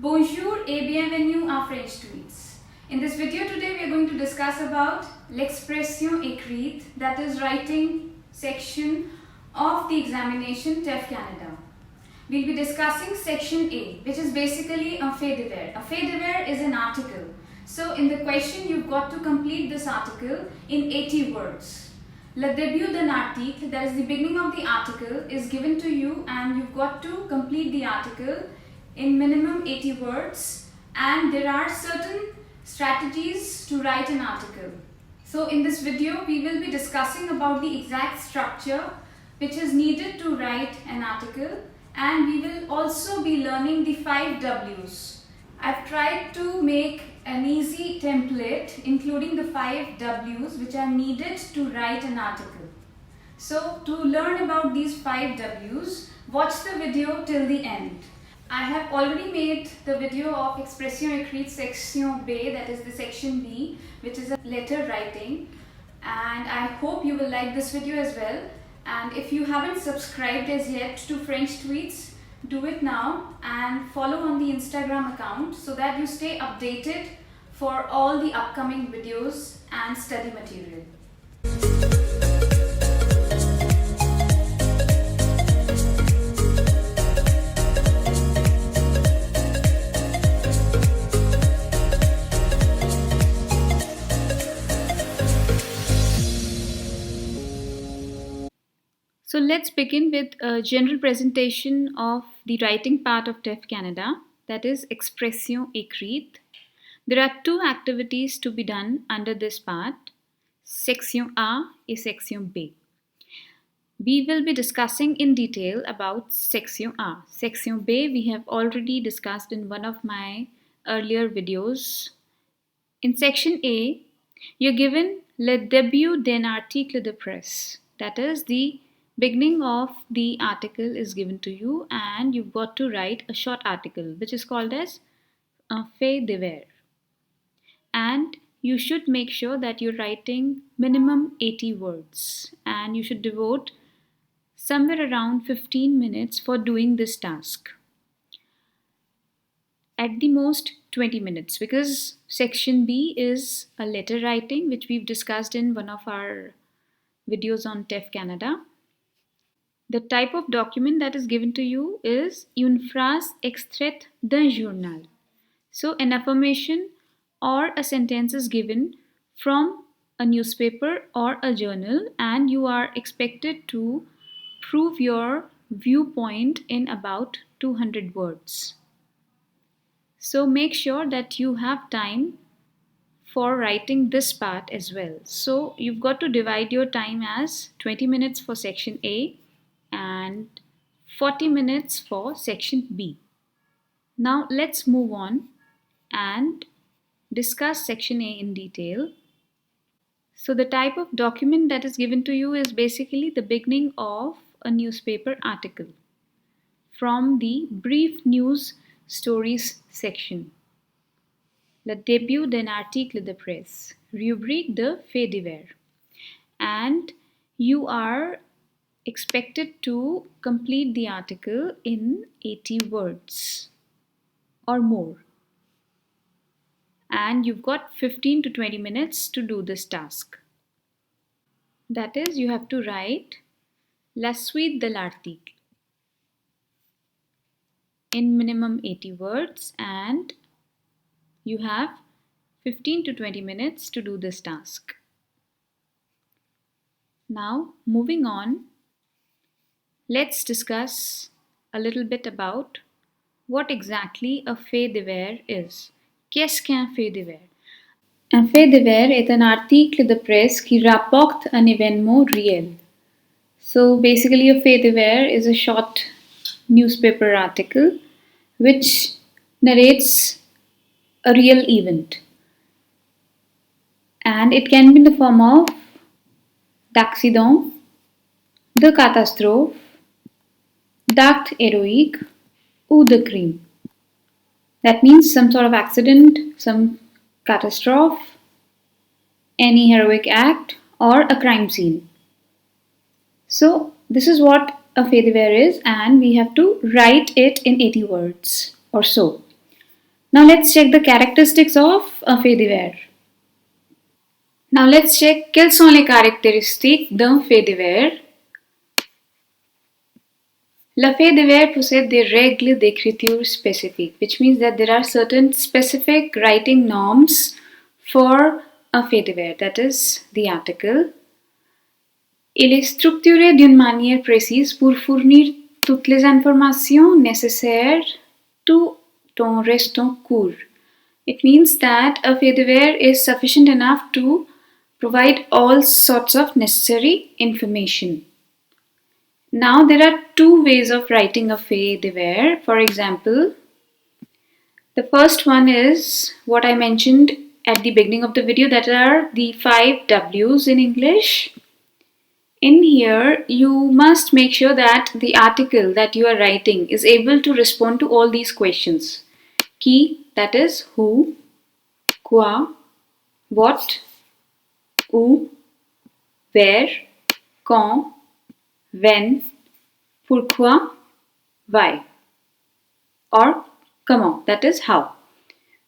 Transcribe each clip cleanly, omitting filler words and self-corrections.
Bonjour et bienvenue à French Tweets. In this video today we are going to discuss about l'expression écrite, that is writing section of the examination TEF Canada. We'll be discussing section A, which is basically a fait divers. A fait divers is an article. So in the question you've got to complete this article in 80 words. Le début d'un article, that is the beginning of the article, is given to you and you've got to complete the article in minimum 80 words, and there are certain strategies to write an article. So in this video we will be discussing about the exact structure which is needed to write an article, and we will also be learning the 5 W's. I've tried to make an easy template including the 5 W's which are needed to write an article. So to learn about these 5 W's, watch the video till the end. I have already made the video of expression écrite section B, that is the section B, which is a letter writing, and I hope you will like this video as well. And if you haven't subscribed as yet to French Tweets, do it now and follow on the Instagram account so that you stay updated for all the upcoming videos and study material. So let's begin with a general presentation of the writing part of TEF Canada, that is expression écrite. There are 2 activities to be done under this part, section A and section B. We will be discussing in detail about section A. Section B we have already discussed in one of my earlier videos. In section A, you're given le début d'un article de presse, that is the beginning of the article is given to you and you've got to write a short article which is called as a fait divers. And you should make sure that you're writing minimum 80 words and you should devote somewhere around 15 minutes for doing this task. At the most 20 minutes, because section B is a letter writing which we've discussed in one of our videos on TEF Canada. The type of document that is given to you is une phrase extraite d'un journal. So an affirmation or a sentence is given from a newspaper or a journal and you are expected to prove your viewpoint in about 200 words. So make sure that you have time for writing this part as well. So you've got to divide your time as 20 minutes for section A and 40 minutes for section B. Now let's move on and discuss section A in detail. So the type of document that is given to you is basically the beginning of a newspaper article from the brief news stories section. Le début d'un article de presse, rubrique de fait divers. And you are expected to complete the article in 80 words or more. And you've got 15 to 20 minutes to do this task. That is, you have to write la suite de l'article in minimum 80 words and you have 15 to 20 minutes to do this task. Now, moving on, let's discuss a little bit about what exactly a fait divers is. Qu'est-ce qu'un fait divers? Un fait divers est un article de presse qui rapporte un événement réel. So basically a fait divers is a short newspaper article which narrates a real event. And it can be in the form of d'accident, de catastrophe, d'acte héroïque, ou de crime. That means some sort of accident, some catastrophe, any heroic act, or a crime scene. So this is what a fait divers is, and we have to write it in 80 words or so. Now let's check the characteristics of un fait divers. Now let's check quelles sont les caractéristiques d'un fait divers. Le fait divers possède des règles d'écriture spécifiques, which means that there are certain specific writing norms for a fait divers, that is the article. Il est structuré d'une manière précise pour fournir toutes les informations nécessaires tout en restant court. It means that a fait divers is sufficient enough to provide all sorts of necessary information. Now there are two ways of writing a fait divers. For example, the first one is what I mentioned at the beginning of the video, that are the 5 W's in English. In here, you must make sure that the article that you are writing is able to respond to all these questions. Qui, that is who, quoi, what, où, where, quand, when, pourquoi, why, or comment, that is how.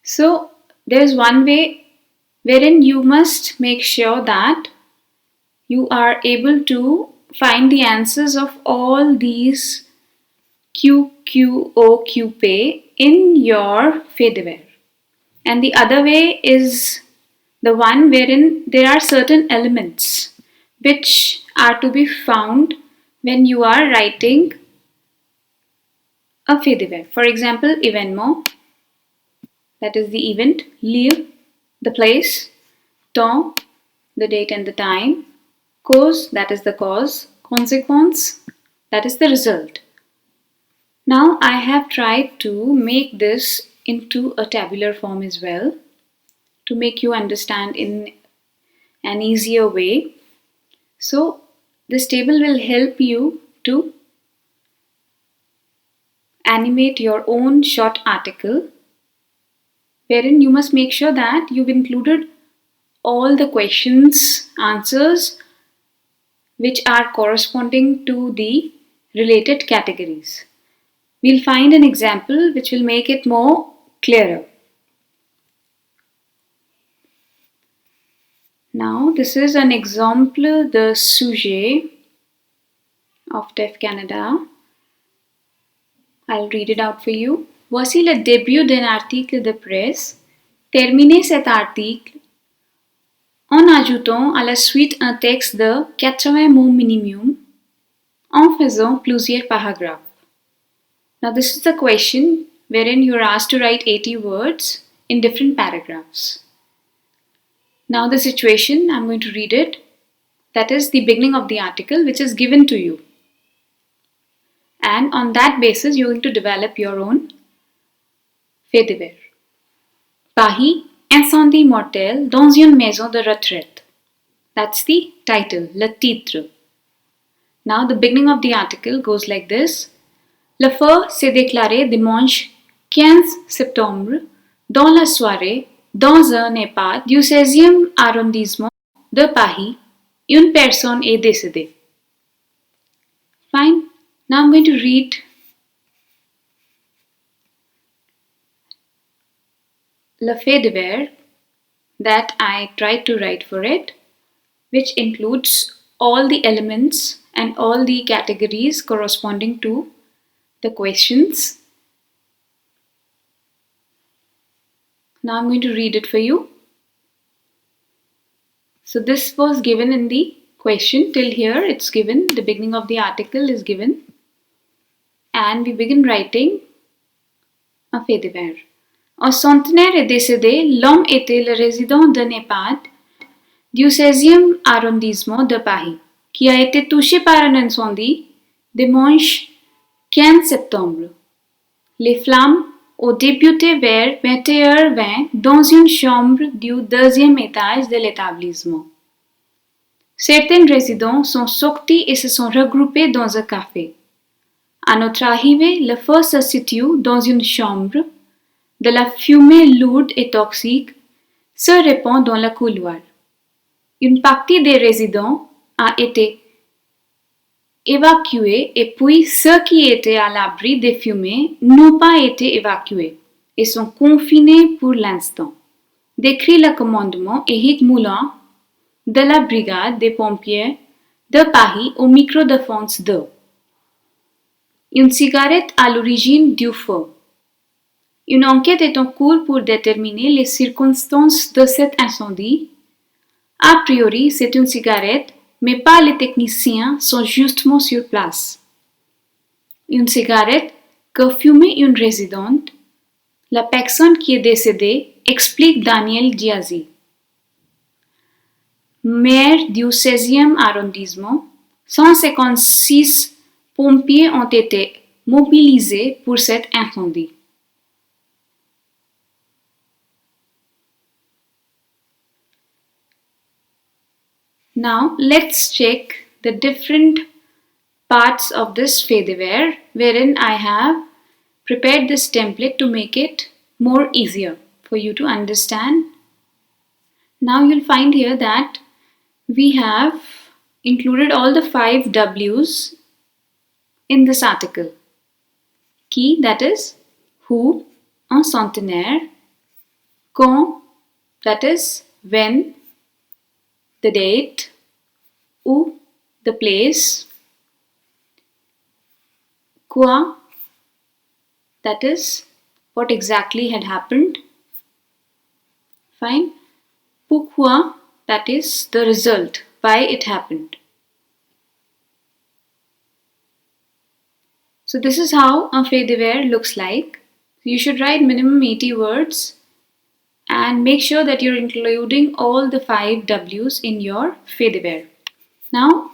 So there is one way wherein you must make sure that you are able to find the answers of all these Q, Q, O, Q, P in your fait divers. And the other way is the one wherein there are certain elements which are to be found when you are writing a fait divers. For example, événement, that is the event, lieu, the place, temps, the date and the time, cause, that is the cause, conséquence, that is the result. Now I have tried to make this into a tabular form as well to make you understand in an easier way. So this table will help you to animate your own short article wherein you must make sure that you've included all the questions, answers which are corresponding to the related categories. We'll find an example which will make it more clearer. Now this is an exemple de sujet of TEF Canada. I'll read it out for you. Voici le début d'un article de presse. Terminez cet article en ajoutant à la suite un texte de 80 mots minimum en faisant plusieurs paragraphes. Now this is the question wherein you are asked to write 80 words in different paragraphs. Now the situation, I'm going to read it. That is the beginning of the article which is given to you. And on that basis, you're going to develop your own fait divers. Paris, incendie mortel dans une maison de retraite. That's the title, le titre. Now the beginning of the article goes like this. Le feu s'est déclaré dimanche 15 septembre dans la soirée dans un EHPAD du 16e arrondissement de Paris. Une personne est décédée. Fine. Now I'm going to read le fait divers that I tried to write for it, which includes all the elements and all the categories corresponding to the questions. Now I'm going to read it for you. So this was given in the question. Till here it's given, the beginning of the article is given. And we begin writing un fait divers. Un centenaire est décédé. L'homme était le résident d'un EHPAD du 16e arrondissement de Paris, qui a été touché par un incendie dimanche 15 septembre. Les flammes ont débuté vers 21h20 dans une chambre du deuxième étage de l'établissement. Certains résidents sont sortis et se sont regroupés dans un café. À notre arrivée, le feu se situe dans une chambre. De la fumée lourde et toxique se répand dans le couloir. Une partie des résidents a été évacuée et puis ceux qui étaient à l'abri des fumées n'ont pas été évacués. et sont confinés pour l'instant. Décrit le commandement Éric Moulin de la brigade des pompiers de Paris au micro-défense de. Une cigarette à l'origine du feu. Une enquête est en cours pour déterminer les circonstances de cet incendie. A priori, c'est une cigarette, mais pas les techniciens sont justement sur place. Une cigarette que fumait une résidente. La personne qui est décédée, explique Daniel Diazy. Maire du 16e arrondissement, 156 pompiers ont été mobilisés pour cet incendie. Now let's check the different parts of this fait divers wherein I have prepared this template to make it more easier for you to understand. Now you'll find here that we have included all the 5 W's in this article. Qui, that is who, un centenaire, quand, that is when, the date, où, the place, quoi, that is what exactly had happened. Fine. Pourquoi, that is the result, why it happened. So this is how a fait divers looks like. You should write minimum 80 words and make sure that you're including all the 5 W's in your fait divers. Now,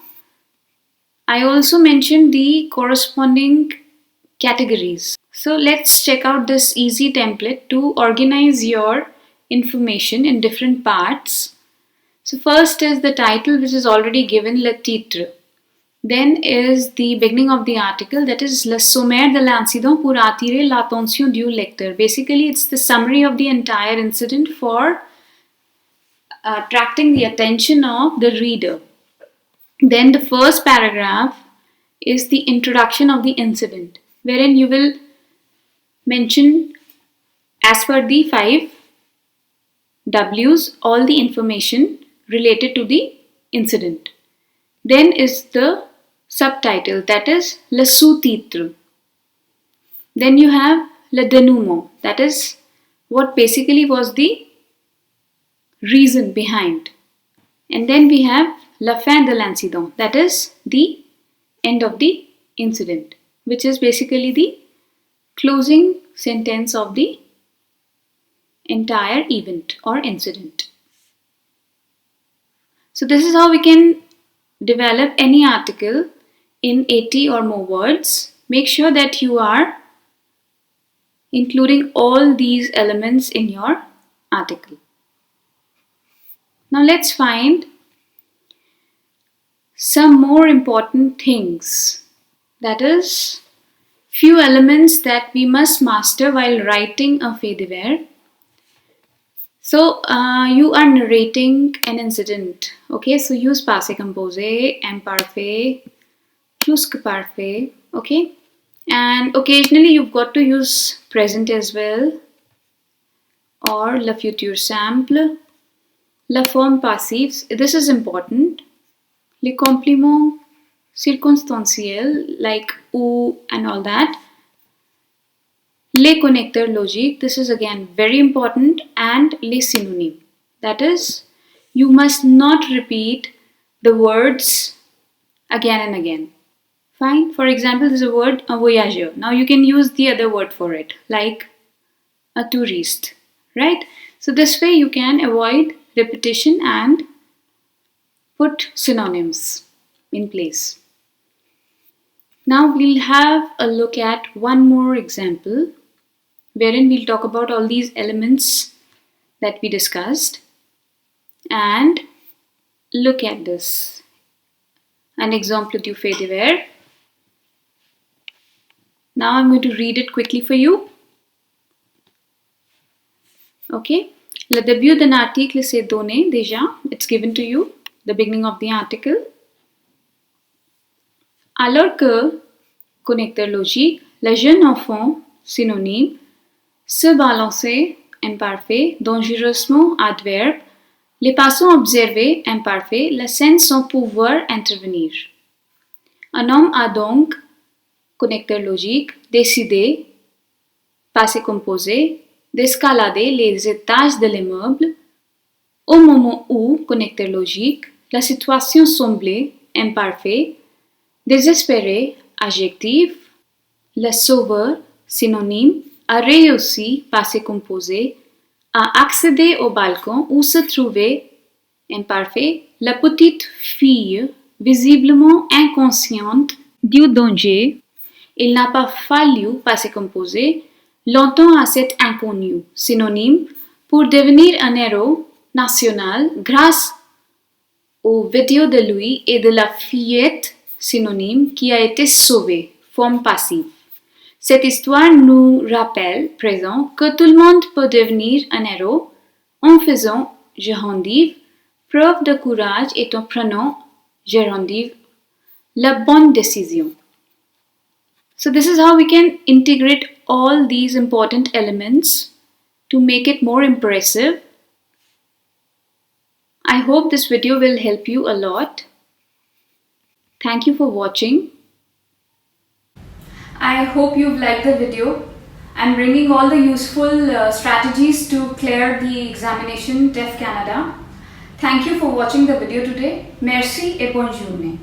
I also mentioned the corresponding categories. So let's check out this easy template to organize your information in different parts. So first is the title, which is already given, le titre. Then is the beginning of the article, that is le sommaire de l'incident pour attirer l'attention du lecteur. Basically, it's the summary of the entire incident for attracting the attention of the reader. Then the first paragraph is the introduction of the incident, wherein you will mention, as per the 5 W's, all the information related to the incident. Then is the subtitle, that is le sous-titre. Then you have le dénouement, that is what basically was the reason behind. And then we have la fin de l'incident, that is the end of the incident, which is basically the closing sentence of the entire event or incident. So this is how we can develop any article in 80 or more words. Make sure that you are including all these elements in your article. Now let's find some more important things, that is few elements that we must master while writing a fait divers. So you are narrating an incident. Okay, so use passé composé, imparfait, plus parfait. Okay, and occasionally you've got to use present as well, or le futur simple, la forme passive. This is important. Les compléments circonstanciels like ou and all that. Les connecteurs logiques, this is again very important, and les synonymes. That is, you must not repeat the words again and again. Fine. For example, there's a word, a voyageur. Now you can use the other word for it, like a tourist, right? So this way you can avoid repetition and put synonyms in place. Now we'll have a look at one more example, wherein we'll talk about all these elements that we discussed. And look at this. An exemple du fait divers. Now I'm going to read it quickly for you. Okay. Le début d'un article c'est donné déjà. It's given to you. The beginning of the article. Alors que, connecteur logique, le jeune enfant, synonyme, Se balancer, imparfait, dangereusement, adverbe, les passants observés, imparfait, la scène sans pouvoir intervenir. Un homme a donc, connecteur logique, décidé, passé composé, d'escalader les étages de l'immeuble au moment où, connecteur logique, la situation semblait, imparfait, désespéré, adjectif, le sauveur, synonyme, a réussi, passé composé, a accédé au balcon où se trouvait, imparfait, la petite fille, visiblement inconsciente du danger. Il n'a pas fallu, passé composé, longtemps à cet inconnu, synonyme, pour devenir un héros national grâce aux vidéos de lui et de la fillette, synonyme, qui a été sauvée, forme passive. Cette histoire nous rappelle, présent, que tout le monde peut devenir un héros en faisant gérondive, preuve de courage et en prenant gérondive, la bonne décision. So this is how we can integrate all these important elements to make it more impressive. I hope this video will help you a lot. Thank you for watching. I hope you've liked the video. I'm bringing all the useful strategies to clear the examination TEF Canada. Thank you for watching the video today. Merci et bonne journée.